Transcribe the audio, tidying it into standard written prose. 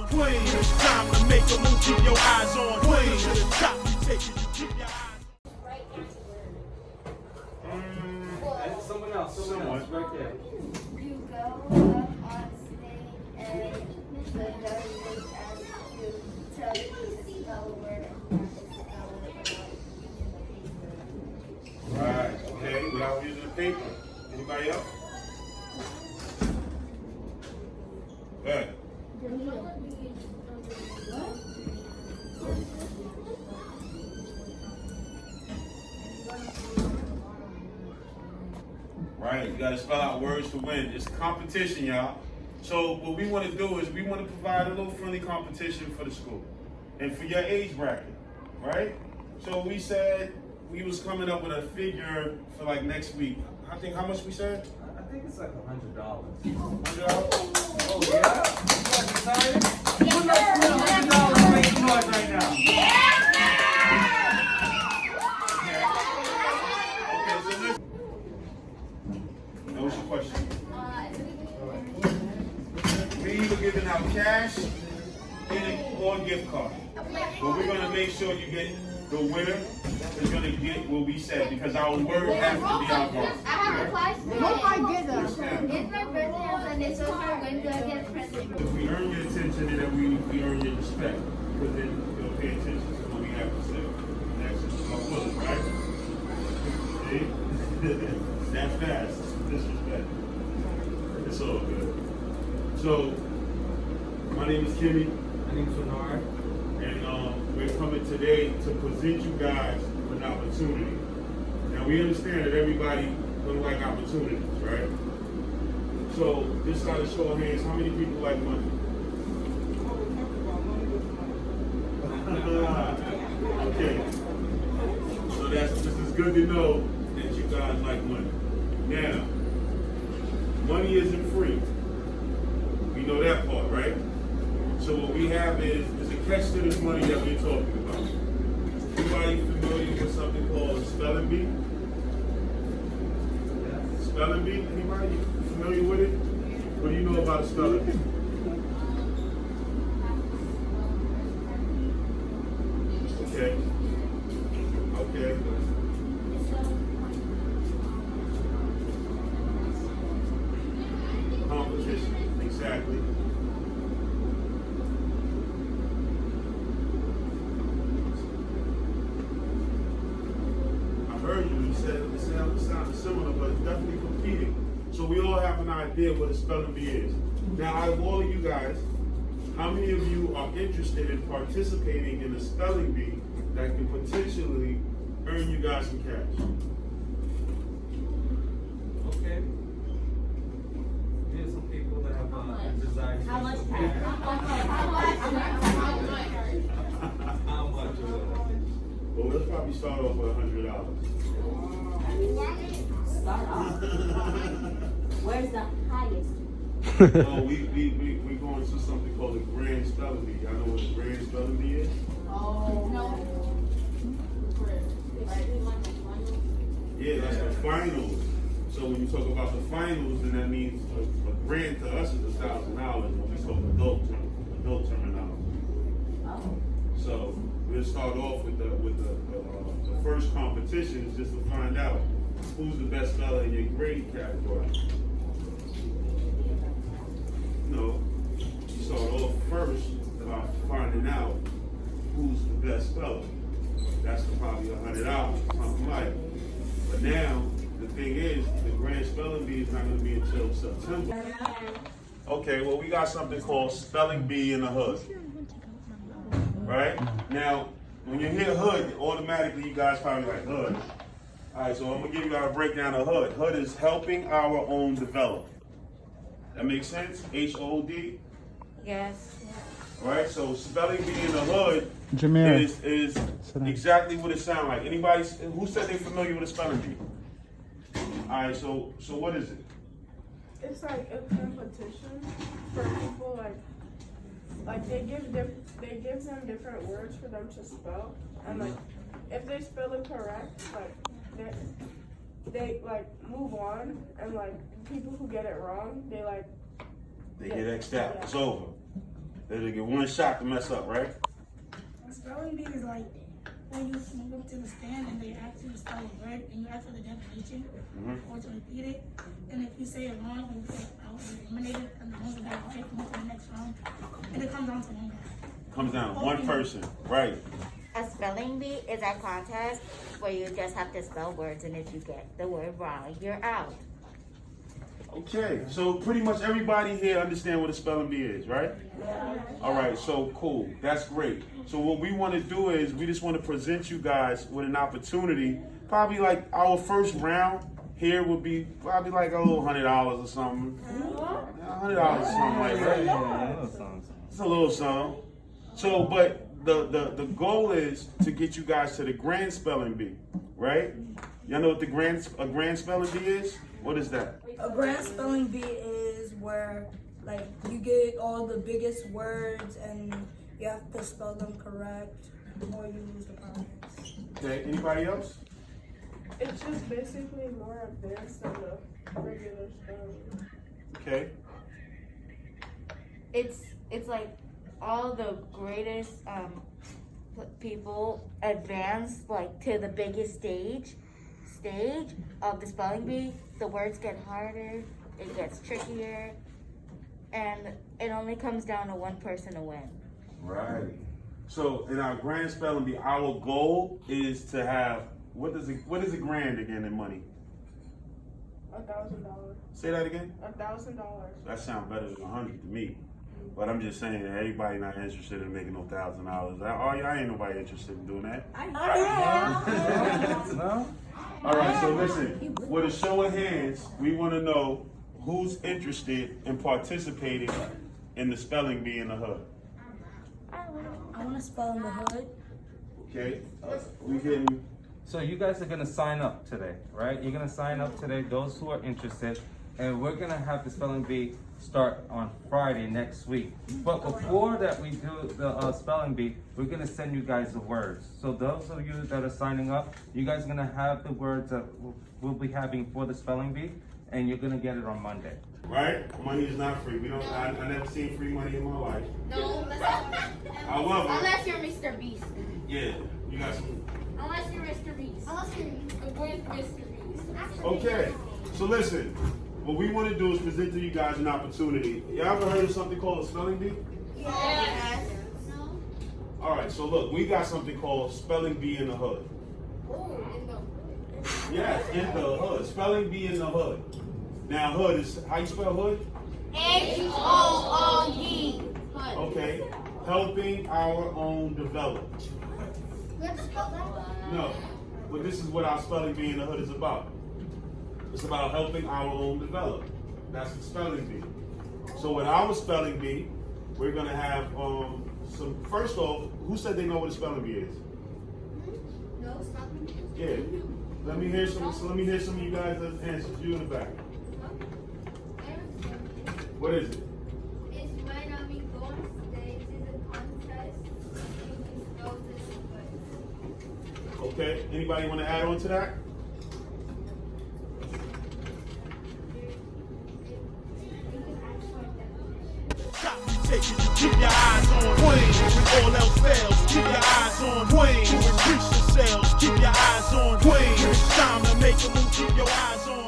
Queen, it's time to make a move, keep your eyes on Queen. To the top, we take it, you keep your eyes on. Someone else, right there. You go up on stage and the judges ask you, tell you to spell a word and spell it out. Right, okay, without using the paper. Anybody else? Good. Right, you gotta spell out words to win. It's a competition, y'all. So what we want to do is we want to provide a little friendly competition for the school and for your age bracket, right? So we said we was coming up with a figure for like next week. I think how much we said? I think it's like $100. $100? Oh yeah? You guys excited? Who likes to win $100 making noise right now? Okay, so listen. Now what's your question? We either giving out cash or gift card. But we're gonna make sure you get the winner is gonna get what we said because our word has to be our word. I have a question. What I get them? It's my birthday on Sunday, so when do I get a present? If we earn your attention, then we earn your respect. Because then you'll pay attention to what we have to say. That's just my bullet, right? See? That's fast. Disrespect. It's all good. So, my name is Kimmy. My name's Bernard. And we're coming today to present you guys with an opportunity. Now, we understand that everybody don't like opportunities, right? So, this side of show of hands, how many people like money? Okay. So this is good to know that you guys like money. Now, money isn't free. We know that part, right? So what we have is a catch to this money that we're talking about. Anybody familiar with something called spelling bee? Spelling bee? Anybody familiar with it? What do you know about a spelling bee? Okay. Okay. Competition, exactly. I heard you said it sounds similar, but it's definitely competing. So we all have an idea what a spelling bee is. Now, out of all of you guys, how many of you are interested in participating in a spelling bee that can potentially earn you guys some cash? Okay. Here's some people that have a desire. How much? How much? Well, let's probably start off with $100. Start off. Where's the highest? No, we're going to something called a grand spelling bee. Y'all know what a grand spelling bee is? Oh, no. Yeah, that's the finals. So when you talk about the finals, then that means a grand to us is $1,000 when we talk adult terminology. Oh. So we'll start off with the first competition is just to find out who's the best speller in your grade category. No, you start off first by finding out who's the best speller. That's probably $100, something like. But now the thing is, the grand spelling bee is not going to be until September. Okay, well we got something called spelling bee in the hood. Right? Now, when you hear hood, automatically you guys probably like hood. Alright, so I'm gonna give you guys a breakdown of hood. Hood is helping our own develop. That makes sense? HOD? Yes. Right? So spelling bee in the hood Jameer. is exactly what it sounds like. Anybody who said they're familiar with a spelling bee? Alright, so what is it? It's like a competition for people, like they give them different words for them to spell, and like if they spell it correct, like they like move on, and like people who get it wrong, they They get X'd out. Yeah. It's over. They get one shot to mess up, right? A spelling bee is like when you go to the stand and they ask you to spell a word and you ask for the definition or to repeat it. And if you say it wrong or you say it out, you eliminate it, and the ones that are take move to the next round. And it comes down to one guy. Comes down to one person, right? A spelling bee is a contest where you just have to spell words, and if you get the word wrong, you're out. Okay, so pretty much everybody here understand what a spelling bee is, right? All right, so cool. That's great. So what we want to do is we just want to present you guys with an opportunity. Probably like our first round here would be probably like a little $100 or something. $100 or something like that. It's a little something. So, but the goal is to get you guys to the grand spelling bee, right? Y'all know what a grand spelling bee is? What is that? A grand spelling bee is where like you get all the biggest words and you have to spell them correct or you lose the prize. Okay, anybody else? It's just basically more advanced than the regular spelling. Okay. It's like all the greatest people advance like to the biggest stage of the spelling bee. The words get harder, it gets trickier, and it only comes down to one person to win. Right. So in our grand spelling bee, our goal is to have what is a grand again in money? $1,000. Say that again. $1,000. That sounds better than 100 to me. But I'm just saying that everybody not interested in making no $1,000. I ain't nobody interested in doing that. No? All right, so listen, with a show of hands, we want to know who's interested in participating in the spelling bee in the hood. I want to spell in the hood. Okay, we getting. So you guys are gonna sign up today, right? You're gonna sign up today, those who are interested, and we're gonna have the spelling bee start on Friday next week. But before that we do the spelling bee, we're gonna send you guys the words. So those of you that are signing up, you guys are gonna have the words that we'll be having for the spelling bee, and you're gonna get it on Monday. Right? Money is not free. I never seen free money in my life. No, that's not. However, Unless you're Mr. Beast. yeah, you got some. Unless you're Mr. Beast. Unless you're with Mr. Beast. Okay, so listen, what we want to do is present to you guys an opportunity. Y'all ever heard of something called a spelling bee? Yes. No. All right, so look, we got something called spelling bee in the hood. Oh, in the. Yes, in the hood. Spelling bee in the hood. Now, hood is, how you spell hood? H-O-O-D. Okay, helping our own develop. We have to spell that? No, but this is what our spelling bee in the hood is about. It's about helping our own develop. That's the spelling bee. So with our spelling bee, we're gonna have some. First off, who said they know what a spelling bee is? No, stop me. Yeah. Let me hear some. So let me hear some of you guys' answers. You in the back. What is it? It's when we go on stage in the contest, you can spell this word. Okay. Anybody want to add on to that? Keep your eyes on Queen. When all else fails, keep your eyes on Queen. To increase your sales, keep your eyes on Queen. It's time to make a move, keep your eyes on